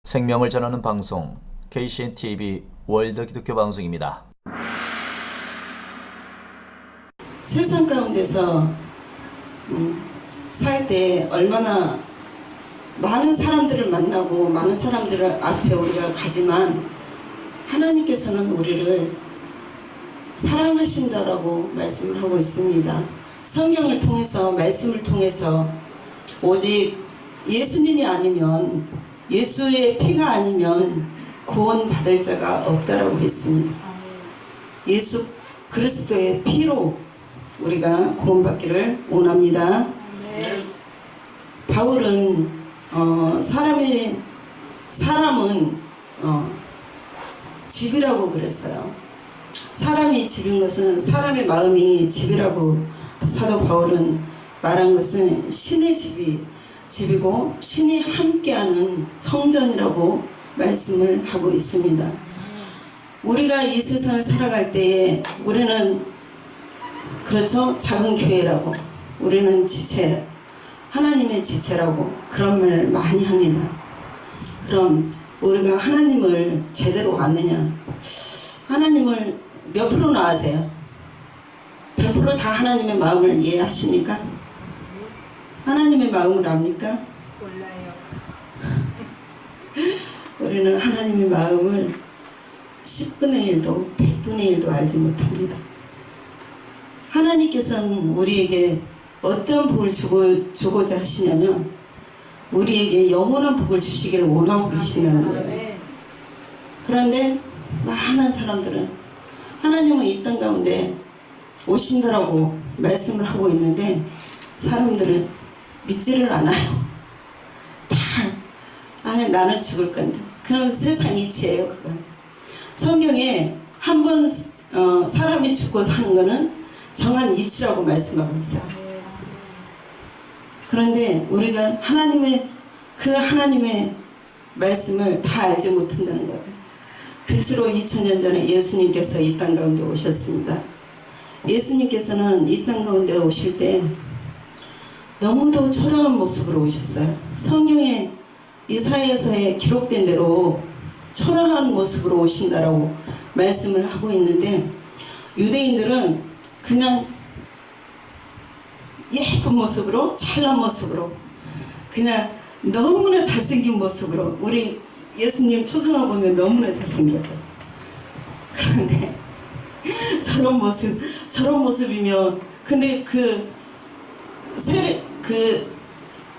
생명을 전하는 방송 KCN-TV 월드 기독교 방송입니다. 세상 가운데서 살 때 얼마나 많은 사람들을 만나고 많은 사람들 앞에 우리가 가지만 하나님께서는 우리를 사랑하신다라고 말씀을 하고 있습니다. 성경을 통해서 말씀을 통해서 오직 예수님이 아니면 예수의 피가 아니면 구원 받을 자가 없다라고 했습니다. 예수 그리스도의 피로 우리가 구원받기를 원합니다. 바울은 사람은 집이라고 그랬어요. 사람이 집인 것은 사람의 마음이 집이라고 사도 바울은 말한 것은 신의 집이고 신이 함께하는 성전이라고 말씀을 하고 있습니다. 우리가 이 세상을 살아갈 때에 우리는 그렇죠? 작은 교회라고 우리는 지체 하나님의 지체라고 그런 말을 많이 합니다. 그럼 우리가 하나님을 제대로 아느냐? 하나님을 몇 프로나 아세요? 100% 다 하나님의 마음을 이해하십니까? 하나님의 마음을 압니까? 몰라요. 우리는 하나님의 마음을 10분의 1도 100분의 1도 알지 못합니다. 하나님께서는 우리에게 어떤 복을 주고자 하시냐면 우리에게 영원한 복을 주시기를 원하고 계시다는 거예요. 그런데 많은 사람들은 하나님은 이 땅 가운데 오신다라고 말씀을 하고 있는데 사람들은 믿지를 않아요. 나는 죽을 건데. 그건 세상 이치예요. 그건. 성경에 한 번 사람이 죽고 사는 거는 정한 이치라고 말씀하고 있어요. 그런데 우리가 하나님의 말씀을 다 알지 못한다는 거예요. 빛으로 2000년 전에 예수님께서 이 땅 가운데 오셨습니다. 예수님께서는 이 땅 가운데 오실 때 너무도 초라한 모습으로 오셨어요. 성경에 이사야서에 기록된 대로 초라한 모습으로 오신다라고 말씀을 하고 있는데 유대인들은 그냥 예쁜 모습으로 잘난 모습으로 그냥 너무나 잘생긴 모습으로 우리 예수님 초상화 보면 너무나 잘생겼죠. 그런데 저런 모습이면 근데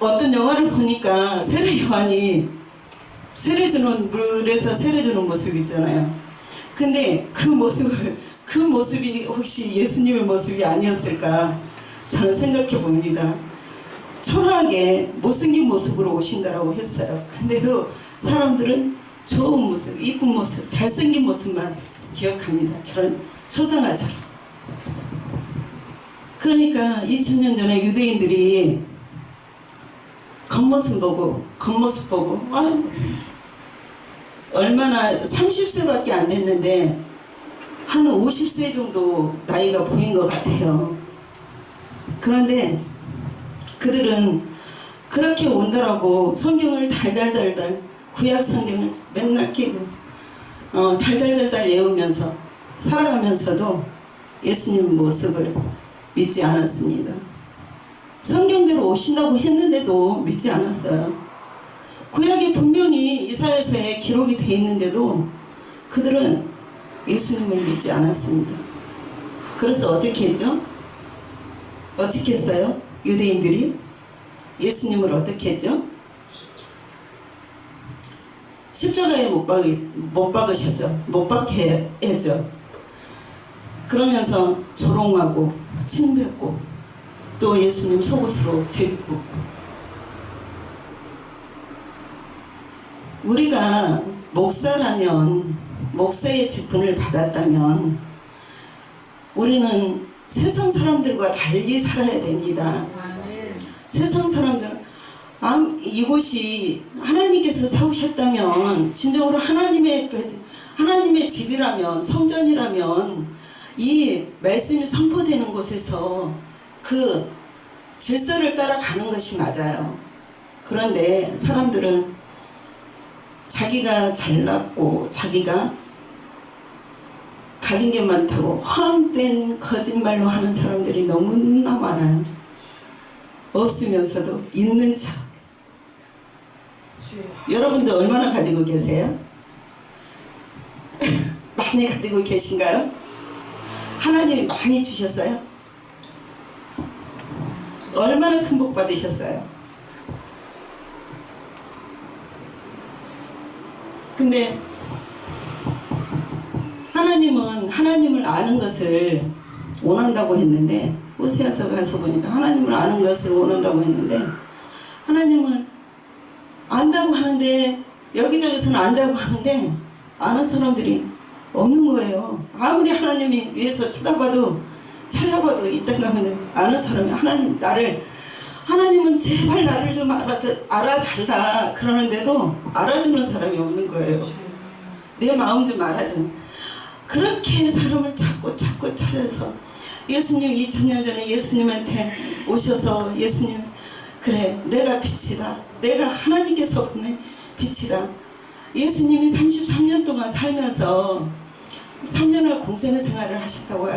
어떤 영화를 보니까 세례 요한이 물에서 세례 주는 모습 있잖아요. 근데 그 모습이 혹시 예수님의 모습이 아니었을까 저는 생각해 봅니다. 초라하게 못생긴 모습으로 오신다라고 했어요. 근데도 사람들은 좋은 모습, 이쁜 모습, 잘생긴 모습만 기억합니다. 저런 초상화처럼. 그러니까 2000년 전에 유대인들이 겉모습 보고 얼마나 30세밖에 안 됐는데 한 50세 정도 나이가 보인 것 같아요. 그런데 그들은 그렇게 온다라고 성경을 달달달달 구약 성경을 맨날 끼고 달달달달 외우면서 살아가면서도 예수님 모습을 믿지 않았습니다. 성경대로 오신다고 했는데도 믿지 않았어요. 구약에 분명히 이사야서에 기록이 되어 있는데도 그들은 예수님을 믿지 않았습니다. 그래서 어떻게 했죠? 어떻게 했어요? 유대인들이 예수님을 어떻게 했죠? 십자가에 못 박으셨죠. 못 박게 했죠. 그러면서 조롱하고 침뱉고 또 예수님 속옷으로 제비뽑고 우리가 목사라면 목사의 직분을 받았다면 우리는 세상 사람들과 달리 살아야 됩니다. 세상 사람들은 이곳이 하나님께서 세우셨다면 진정으로 하나님의 집이라면 성전이라면 이 말씀이 선포되는 곳에서 그 질서를 따라가는 것이 맞아요. 그런데 사람들은 자기가 잘났고 자기가 가진 게 많다고 헛된 거짓말로 하는 사람들이 너무나 많아요. 없으면서도 있는 척. 여러분들 얼마나 가지고 계세요? 많이 가지고 계신가요? 하나님이 많이 주셨어요? 얼마나 큰 복 받으셨어요? 근데 하나님은 하나님을 아는 것을 원한다고 했는데, 호세아서 가서 보니까 하나님을 아는 것을 원한다고 했는데, 하나님을 안다고 하는데, 여기저기서는 안다고 하는데 아는 사람들이 없는 거예요. 아무리 하나님이 위해서 찾아봐도 있던 가운데 아는 사람이 하나님은 제발 나를 좀 알아달라 그러는데도 알아주는 사람이 없는 거예요. 내 마음 좀 알아주는. 그렇게 사람을 찾고 찾아서 예수님 2000년 전에 예수님한테 오셔서, 예수님 그래 내가 빛이다, 내가 하나님께서 보낸 빛이다. 예수님이 33년 동안 살면서 3년을 공생의 생활을 하셨다고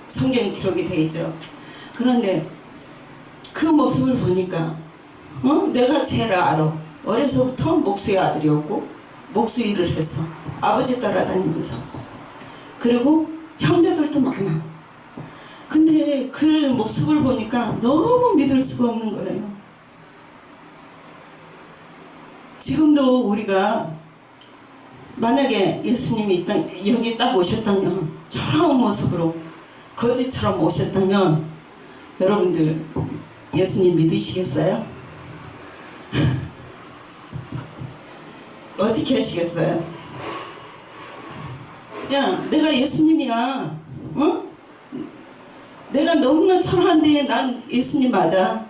성경에 기록이 되어 있죠. 그런데 그 모습을 보니까 내가 제일 알아. 어려서부터 목수의 아들이었고 목수 일을 했어. 아버지 따라다니면서. 그리고 형제들도 많아. 근데 그 모습을 보니까 너무 믿을 수가 없는 거예요. 지금도 우리가 만약에 예수님이 여기 딱 오셨다면, 초라한 모습으로 거지처럼 오셨다면 여러분들 예수님 믿으시겠어요? 어떻게 하시겠어요? 야, 내가 예수님이야. 내가 너무나 초라한데 난 예수님 맞아.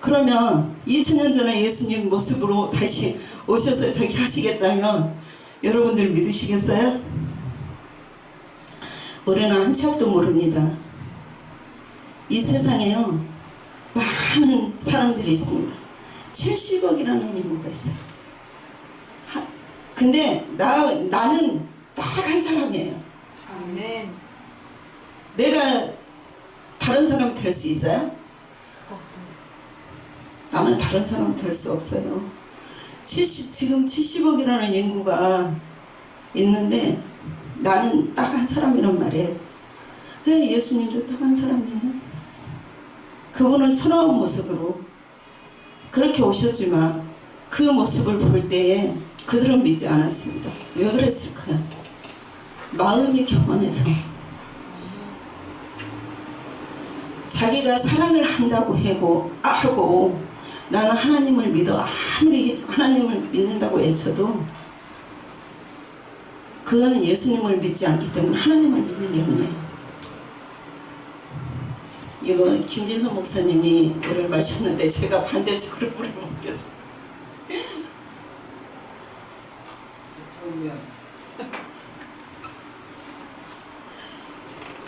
그러면 2000년 전에 예수님 모습으로 다시 오셔서 저기 하시겠다면 여러분들 믿으시겠어요? 우리는 한 치 앞도 모릅니다. 이 세상에요, 많은 사람들이 있습니다. 70억이라는 인구가 있어요. 근데 나는 딱 한 사람이에요. 아멘. 내가 다른 사람 될 수 있어요? 나는 다른 사람 될 수 없어요. 지금 70억이라는 인구가 있는데 나는 딱 한 사람이란 말이에요. 그래, 예수님도 딱 한 사람이에요. 그분은 초라한 모습으로 그렇게 오셨지만 그 모습을 볼 때에 그들은 믿지 않았습니다. 왜 그랬을까요? 마음이 교만해서. 자기가 사랑을 한다고 하고 나는 하나님을 믿어, 아무리 하나님을 믿는다고 외쳐도 그거는 예수님을 믿지 않기 때문에 하나님을 믿는 게 아니에요. 이거 김진선 목사님이 물을 마셨는데 제가 반대쪽으로 물을 먹겠어요.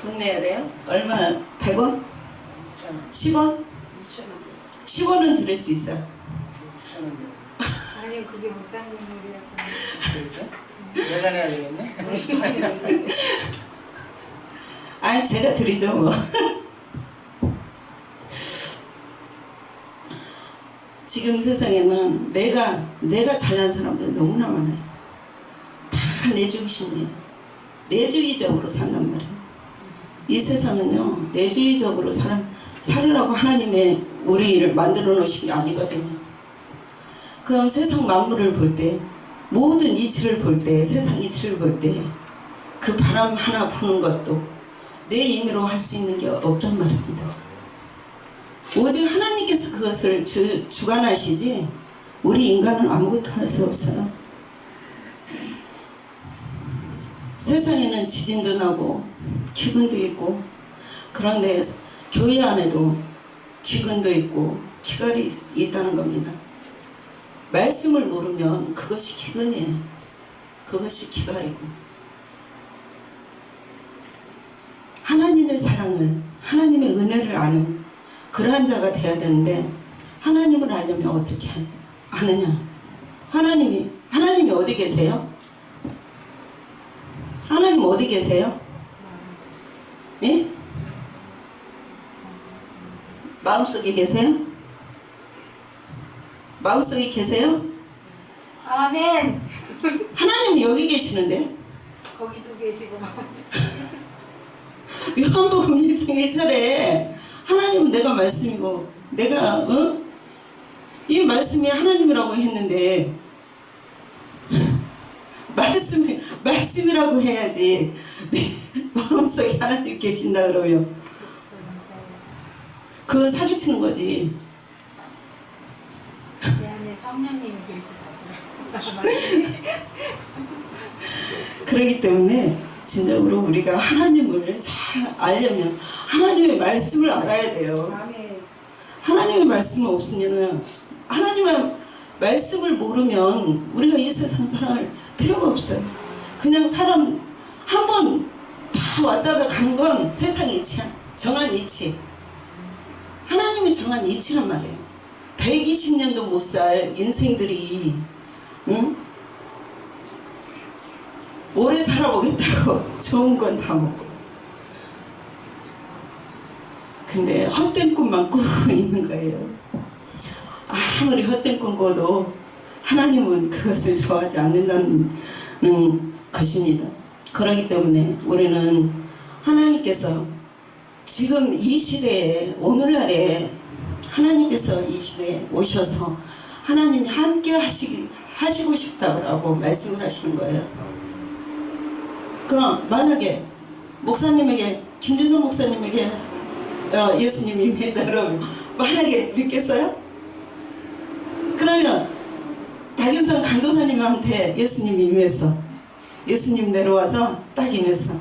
돈 내야 돼요? 얼마? 100원? 10원? 10원은 드릴 수 있어요. 아니 그게 목사님 일이었어요. 그렇죠? 내가 내야 되겠네. 아니 제가 드리죠 뭐. 지금 세상에는 내가 잘난 사람들이 너무나 많아요. 다 내주기심이에요. 내주의적으로 산단 말이에요. 이 세상은요, 내주의적으로 살으라고 하나님의 우리를 만들어 놓으신 게 아니거든요. 그럼 세상 만물을 볼 때, 모든 이치를 볼 때, 세상 이치를 볼 때 그 바람 하나 부는 것도 내 힘으로 할 수 있는 게 없단 말입니다. 오직 하나님께서 그것을 주관하시지 우리 인간은 아무것도 할 수 없어요. 세상에는 지진도 나고 기근도 있고, 그런데 교회 안에도 기근도 있고 기갈이 있다는 겁니다. 말씀을 모르면 그것이 기근이에요. 그것이 기갈이고, 하나님의 사랑을, 하나님의 은혜를 아는 그러한 자가 돼야 되는데, 하나님을 알려면 어떻게 아느냐? 하나님이 하나님이 어디 계세요? 하나님 어디 계세요? 예? 마음속에 계세요? 마음속에 계세요? 아멘. 하나님은 여기 계시는데 거기도 계시고 요한복음 1장 1절에 하나님은 내가 말씀이고 내가 이 말씀이 하나님이라고 했는데 말씀이라고 해야지 내 마음속에 하나님 계신다 그러면 그건 사기치는 거지. 제 안에 성령님이 계시다고요. 그렇기 때문에 진정으로 우리가 하나님을 잘 알려면 하나님의 말씀을 알아야 돼요. 아멘. 하나님의 말씀이 없으면 하나님의 말씀을 모르면 우리가 이 세상 살아갈 필요가 없어요. 그냥 사람 한 번 다 왔다가 가는 건 세상의 이치야. 정한 이치. 하나님이 정한 이치란 말이에요. 120년도 못 살 인생들이 오래 살아보겠다고 좋은 건 다 먹고 근데 헛된 꿈만 꾸고 있는 거예요. 아무리 헛된 꿈 꿔도 하나님은 그것을 좋아하지 않는다는 것입니다. 그렇기 때문에 우리는 하나님께서 지금 이 시대에 오늘날에 하나님께서 이 시대에 오셔서 하나님이 함께 하시고 싶다고 말씀을 하시는 거예요. 그럼 만약에 목사님에게 김진성 목사님에게 예수님이 임했다 그러면 만약에 믿겠어요? 그러면 박윤선 강도사님한테 예수님이 임했어. 예수님 내려와서 딱 임했어.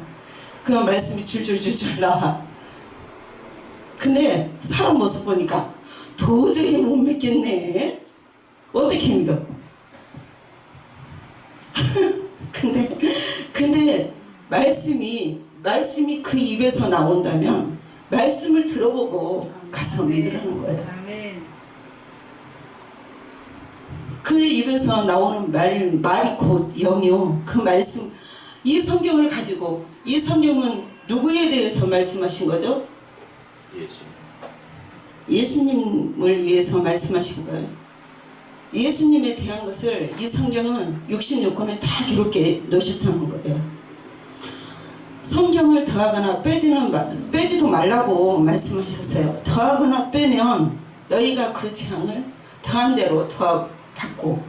그럼 말씀이 줄줄줄줄 나와. 근데 사람 모습 보니까 도저히 못 믿겠네. 어떻게 믿어? 근데 말씀이 그 입에서 나온다면 말씀을 들어보고 가서 믿으라는 거예요. 아멘. 그 입에서 나오는 말이 곧 영이요. 그 말씀, 이 성경을 가지고, 이 성경은 누구에 대해서 말씀하신 거죠? 예수님을 위해서 말씀하신 거예요. 예수님에 대한 것을 이 성경은 66권에 다 기록해 놓으셨다는 거예요. 성경을 더하거나 빼지도 말라고 말씀하셨어요. 더하거나 빼면 너희가 그 재앙을 더한 대로 받고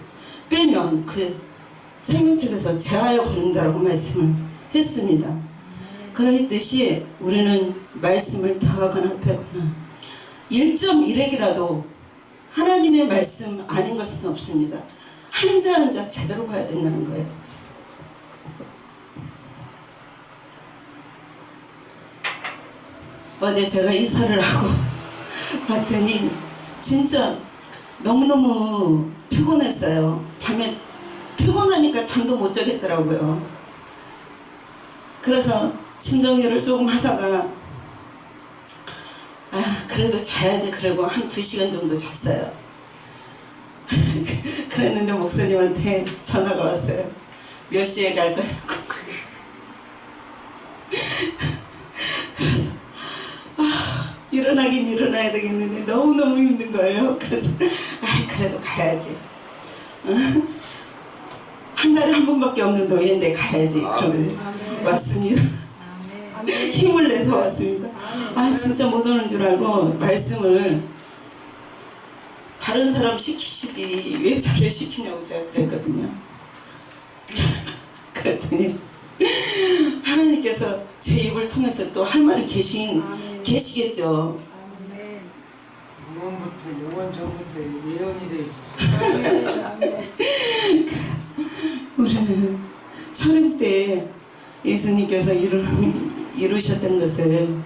빼면 그 생명책에서 제하여 버린다라고 말씀을 했습니다. 그러했듯이 우리는 말씀을 더하거나 빼거나 1.1핵이라도 하나님의 말씀 아닌 것은 없습니다. 한자 한자 제대로 봐야 된다는 거예요. 어제 제가 이사를 하고 봤더니 진짜 너무너무 피곤했어요. 밤에 피곤하니까 잠도 못 자겠더라고요. 그래서 짐 정리를 조금 하다가 그래도 자야지 그러고 한 2시간 정도 잤어요. 그랬는데 목사님한테 전화가 왔어요. 몇 시에 갈 거냐고. 그래서 일어나긴 일어나야 되겠는데 너무너무 힘든 거예요. 그래서 그래도 가야지. 한 달에 한 번밖에 없는 노예인데 가야지. 그러면 왔습니다. 힘을 내서 왔습니다. 진짜 못 오는 줄 알고 말씀을 다른 사람 시키시지 왜 저를 시키냐고 제가 그랬거든요. 그랬더니 하나님께서 제 입을 통해서 또 할 말이 계시겠죠. 영원 전부터 예언이 되어 있었어요. 우리는 초림 때 예수님께서 이루셨던 것을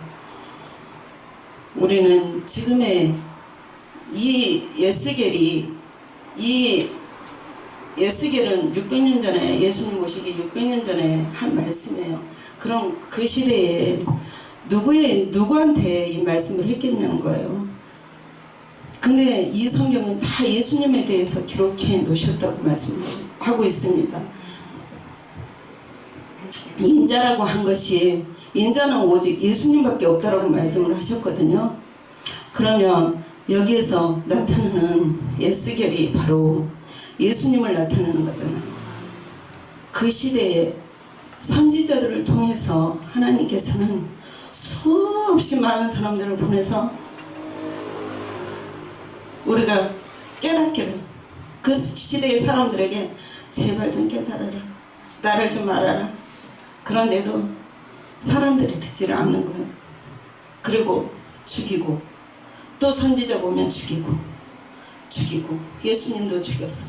우리는 지금의 이 예스겔은 600년 전에 예수님 오시기 600년 전에 한 말씀이에요. 그럼 그 시대에 누구한테 이 말씀을 했겠냐는 거예요. 근데 이 성경은 다 예수님에 대해서 기록해 놓으셨다고 말씀해요. 하고 있습니다. 인자라고 한 것이 인자는 오직 예수님밖에 없다라고 말씀을 하셨거든요. 그러면 여기에서 나타나는 에스겔이 바로 예수님을 나타내는 거잖아요. 그 시대에 선지자들을 통해서 하나님께서는 수없이 많은 사람들을 보내서 우리가 깨닫기를, 그 시대의 사람들에게 제발 좀 깨달아라, 나를 좀 알아라. 그런데도 사람들이 듣지를 않는 거예요. 그리고 죽이고, 또 선지자 보면 죽이고 예수님도 죽였어.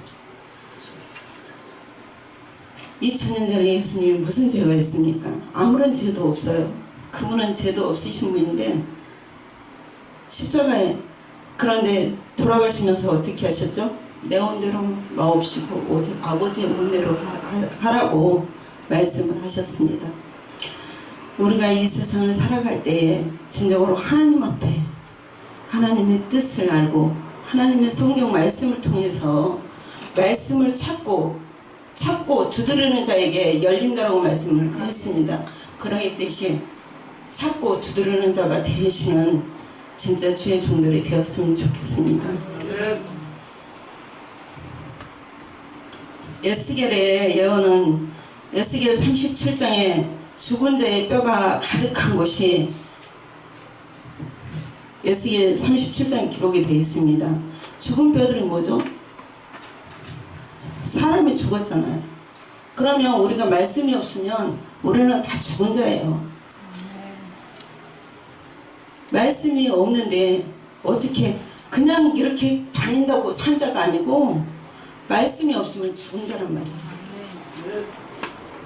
2000년 전에 예수님이 무슨 죄가 있습니까? 아무런 죄도 없어요. 그분은 죄도 없으신 분인데 십자가에, 그런데 돌아가시면서 어떻게 하셨죠? 내 온대로 마옵시고 오직 아버지의 몸대로 하라고 말씀을 하셨습니다. 우리가 이 세상을 살아갈 때에 진정으로 하나님 앞에 하나님의 뜻을 알고 하나님의 성경 말씀을 통해서 말씀을 찾고 두드리는 자에게 열린다라고 말씀을 했습니다. 그러기 뜻이 찾고 두드리는 자가 되시는 진짜 주의 종들이 되었으면 좋겠습니다. 에스겔의 예언은 에스겔 37장에 죽은 자의 뼈가 가득한 곳이 에스겔 37장에 기록이 되어 있습니다. 죽은 뼈들이 뭐죠? 사람이 죽었잖아요. 그러면 우리가 말씀이 없으면 우리는 다 죽은 자예요. 말씀이 없는데 어떻게 그냥 이렇게 다닌다고 산 자가 아니고 말씀이 없으면 죽은 자란 말이에요.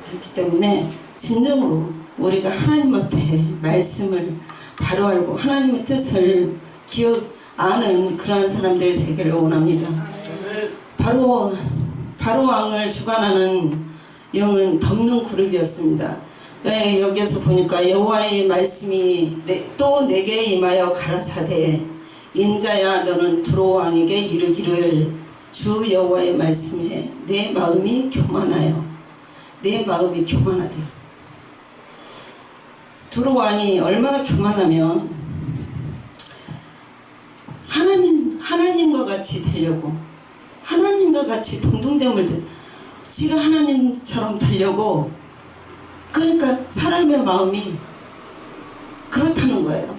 그렇기 때문에 진정으로 우리가 하나님 앞에 말씀을 바로 알고 하나님의 뜻을 아는 그러한 사람들이 되기를 원합니다. 바로 왕을 주관하는 영은 덮는 그룹이었습니다. 여기에서 보니까 여호와의 말씀이 또 내게 임하여 가라사대 인자야 너는 두로 왕에게 이르기를 주 여호와의 말씀에 내 마음이 교만하여 내 마음이 교만하대요. 두로 왕이 얼마나 교만하면 하나님과 같이 되려고 하나님과 같이 동등됨을 지가 하나님처럼 되려고, 그러니까 사람의 마음이 그렇다는 거예요.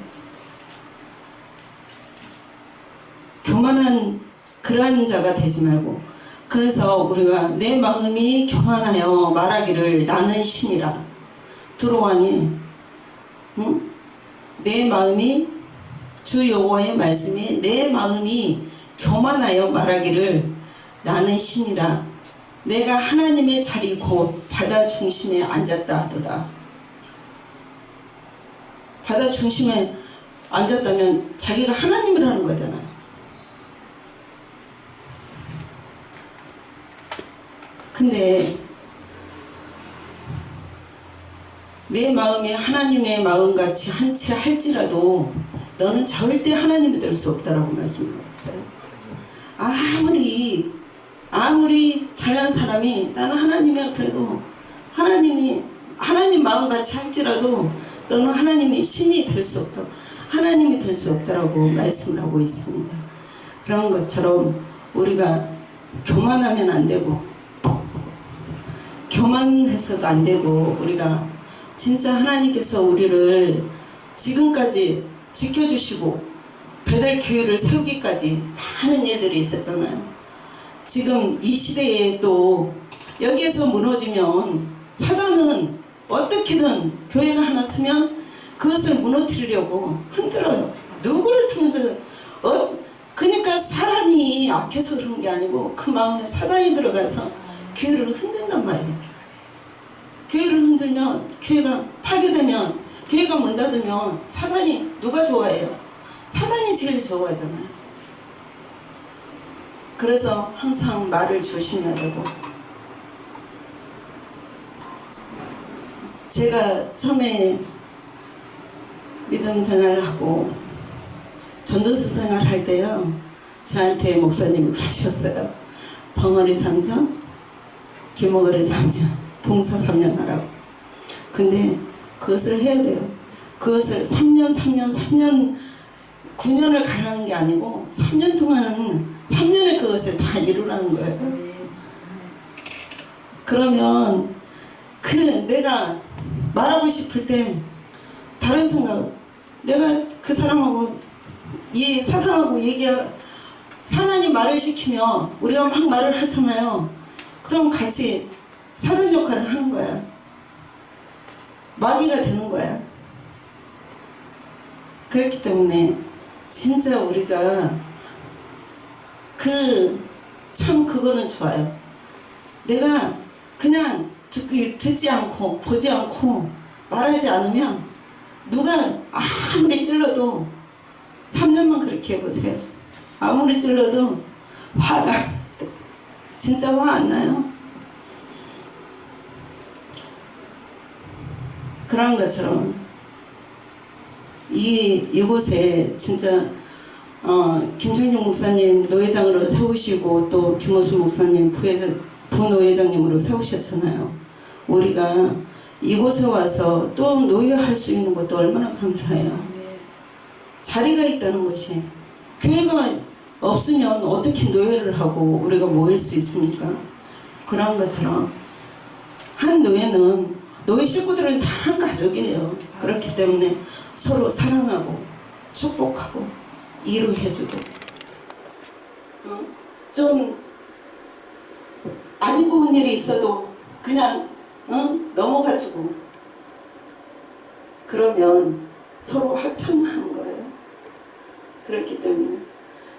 교만한 그러한 자가 되지 말고, 그래서 우리가 내 마음이 교만하여 말하기를 나는 신이라. 두로 왕이 내 마음이 주 여호와의 말씀이 내 마음이 교만하여 말하기를 나는 신이라. 내가 하나님의 자리 곧 바다 중심에 앉았다 하도다. 바다 중심에 앉았다면 자기가 하나님이라는 거잖아요. 근데 내 마음이 하나님의 마음같이 한 채 할지라도 너는 절대 하나님이 될 수 없다라고 말씀하셨어요. 아무리 잘난 사람이 나는 하나님이야 그래도 하나님 마음같이 할지라도 너는 하나님이 신이 될 수 없다, 하나님이 될 수 없다라고 말씀을 하고 있습니다. 그런 것처럼 우리가 교만하면 안 되고 교만해서도 안 되고, 우리가 진짜 하나님께서 우리를 지금까지 지켜주시고 배달 교회를 세우기까지 많은 일들이 있었잖아요. 지금 이 시대에 또 여기에서 무너지면 사단은 어떻게든 교회가 하나 서면 그것을 무너뜨리려고 흔들어요. 누구를 통해서 그러니까 사람이 악해서 그런 게 아니고 그 마음에 사단이 들어가서 교회를 흔든단 말이에요. 교회를 흔들면, 교회가 파괴되면, 교회가 문 닫으면 사단이 누가 좋아해요? 사단이 제일 좋아하잖아요. 그래서 항상 말을 조심해야 되고, 제가 처음에 믿음 생활을 하고 전도서 생활을 할 때요, 저한테 목사님이 그러셨어요. 벙어리 상점, 김어거리 3년, 봉사 3년 하라고. 근데 그것을 해야 돼요. 그것을 3년 9년을 가라는 게 아니고 3년 동안은 3년에 그것을 다 이루라는 거예요. 그러면 내가 말하고 싶을 때 다른 생각, 내가 그 사람하고 사탄하고 사탄이 말을 시키면 우리가 막 말을 하잖아요. 그럼 같이 사단 역할을 하는 거야. 마귀가 되는 거야. 그렇기 때문에 진짜 우리가 그거는 좋아요. 내가 그냥 듣지 않고 보지 않고 말하지 않으면 누가 아무리 찔러도 3년만 그렇게 해보세요. 아무리 찔러도 화가 진짜 화 안 나요. 그런 것처럼 이곳에 진짜 김창중 목사님 노회장으로 세우시고 또 김호수 목사님 부노회장님으로 세우셨잖아요. 우리가 이곳에 와서 또 노예할 수 있는 것도 얼마나 감사해요. 자리가 있다는 것이, 교회가 없으면 어떻게 노예를 하고 우리가 모일 수 있습니까? 그런 것처럼 한 노예 식구들은 다 한 가족이에요. 그렇기 때문에 서로 사랑하고 축복하고 이루해주고 좀 안 좋은 일이 있어도 그냥 넘어가지고 그러면 서로 화평하는 거예요. 그렇기 때문에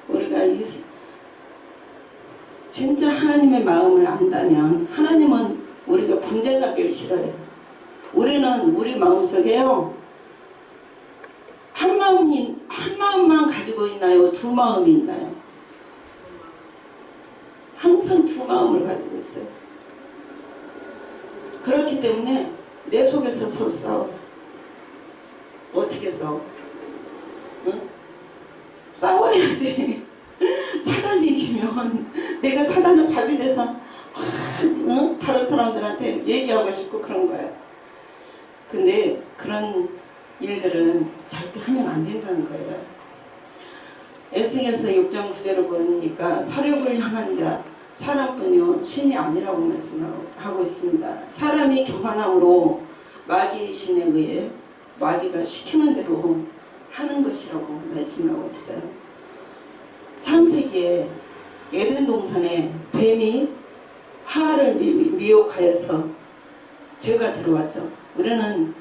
우리가 진짜 하나님의 마음을 안다면, 하나님은 우리가 분쟁하기를 싫어해요. 우리는 우리 마음속에요, 한 마음만 가지고 있나요? 두 마음이 있나요? 항상 두 마음을 가지고 있어요. 그렇기 때문에 내 속에서 서로 싸워요. 어떻게 싸워? 싸워야지. 사단이 이기면 내가 사단의 밥이 돼서 다른 사람들한테 얘기하고 싶고 그런 거야. 근데 그런 일들은 절대 하면 안 된다는 거예요. 에스겔서 6장 9절을 보니까 사륙을 향한 자 사람뿐이요 신이 아니라고 말씀하고 있습니다. 사람이 교만함으로 마귀의 신에 의해 마귀가 시키는 대로 하는 것이라고 말씀하고 있어요. 창세기에 에덴 동산에 뱀이 하와를 미혹하여서 죄가 들어왔죠. 우리는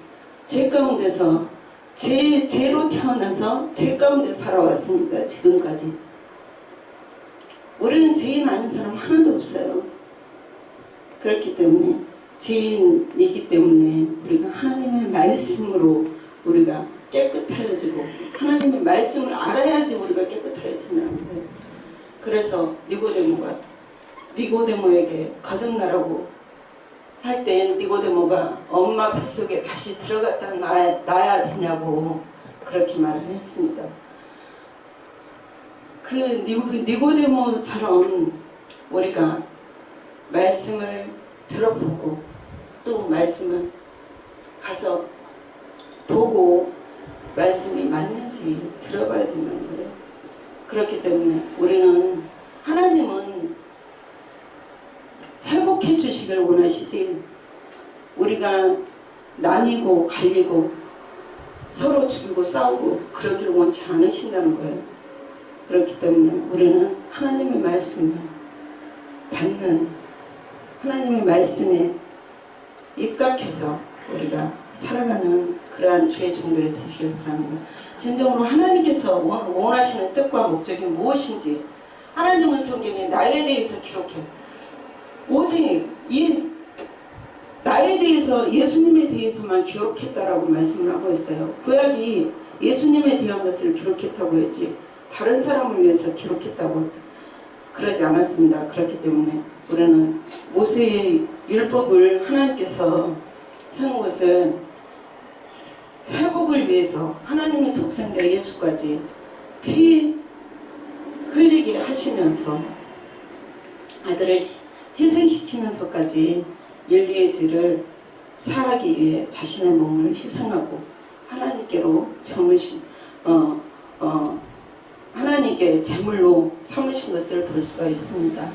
죄 가운데서 죄로 태어나서 죄 가운데 살아왔습니다. 지금까지. 우리는 죄인 아닌 사람 하나도 없어요. 그렇기 때문에 죄인이기 때문에 우리가 하나님의 말씀으로 우리가 깨끗하여지고 하나님의 말씀을 알아야지 우리가 깨끗하여진다는 거예요. 그래서 니고데모에게 거듭나라고 할 때 니고데모가 엄마 뱃속에 다시 들어갔다 나야 되냐고 그렇게 말을 했습니다. 그 니고데모처럼 우리가 말씀을 들어보고 또 말씀을 가서 보고 말씀이 맞는지 들어봐야 된다는 거예요. 그렇기 때문에 우리는, 하나님은 회복해 주시길 원하시지 우리가 나뉘고 갈리고 서로 죽이고 싸우고 그러기를 원치 않으신다는 거예요. 그렇기 때문에 우리는 하나님의 말씀을 받는, 하나님의 말씀에 입각해서 우리가 살아가는 그러한 주의 종들이 되시길 바랍니다. 진정으로 하나님께서 원하시는 뜻과 목적이 무엇인지 하나님은 성경에 나에 대해서 기록해, 오직 나에 대해서, 예수님에 대해서만 기록했다라고 말씀을 하고 있어요. 구약이 예수님에 대한 것을 기록했다고 했지 다른 사람을 위해서 기록했다고 그러지 않았습니다. 그렇기 때문에 우리는 모세의 율법을 하나님께서 세운 것은 회복을 위해서 하나님의 독생자 예수까지 피 흘리게 하시면서 아들을 희생시키면서까지 인류의 죄를 사하기 위해 자신의 몸을 희생하고 하나님께로 하나님께 제물로 삼으신 것을 볼 수가 있습니다.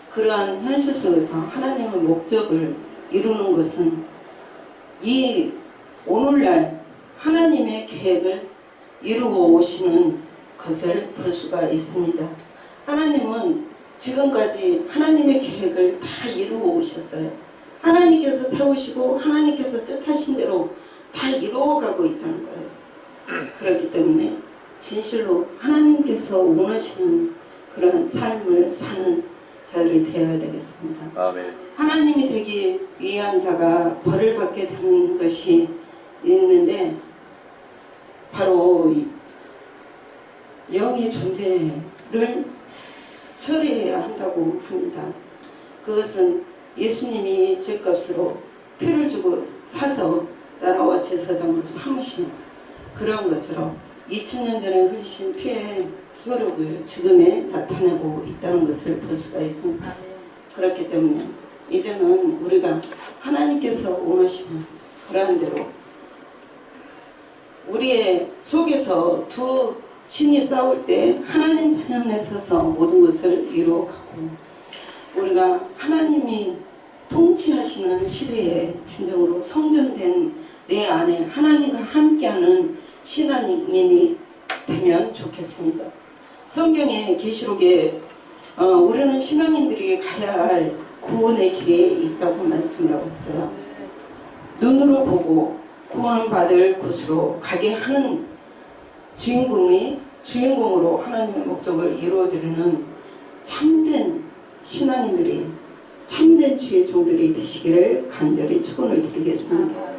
그러한 현실 속에서 하나님의 목적을 이루는 것은 이 오늘날 하나님의 계획을 이루고 오시는 것을 볼 수가 있습니다. 하나님은 지금까지 하나님의 계획을 다 이루고 오셨어요. 하나님께서 세우시고 하나님께서 뜻하신 대로 다 이루어가고 있다는 거예요. 그렇기 때문에 진실로 하나님께서 원하시는 그런 삶을 사는 자들이 되어야 되겠습니다. 아멘. 하나님이 되기 위한 자가 벌을 받게 되는 것이 있는데 바로 영의 존재를 처리해야 한다고 합니다. 그것은 예수님이 죄값으로 피를 주고 사서 나라와 제사장으로 삼으신 그런 것처럼 2000년 전에 흘리신 피의 효력을 지금에 나타내고 있다는 것을 볼 수가 있습니다. 그렇기 때문에 이제는 우리가 하나님께서 원하시는 그러한 대로 우리의 속에서 두 신이 싸울 때 하나님 편에 서서 모든 것을 이루어가고 우리가 하나님이 통치하시는 시대에 진정으로 성전된 내 안에 하나님과 함께하는 신앙인이 되면 좋겠습니다. 성경의 계시록에 우리는 신앙인들이 가야 할 구원의 길에 있다고 말씀을 하고 있어요. 눈으로 보고 구원받을 곳으로 가게 하는 주인공으로 하나님의 목적을 이루어드리는 참된 신앙인들이 참된 주의 종들이 되시기를 간절히 축원을 드리겠습니다.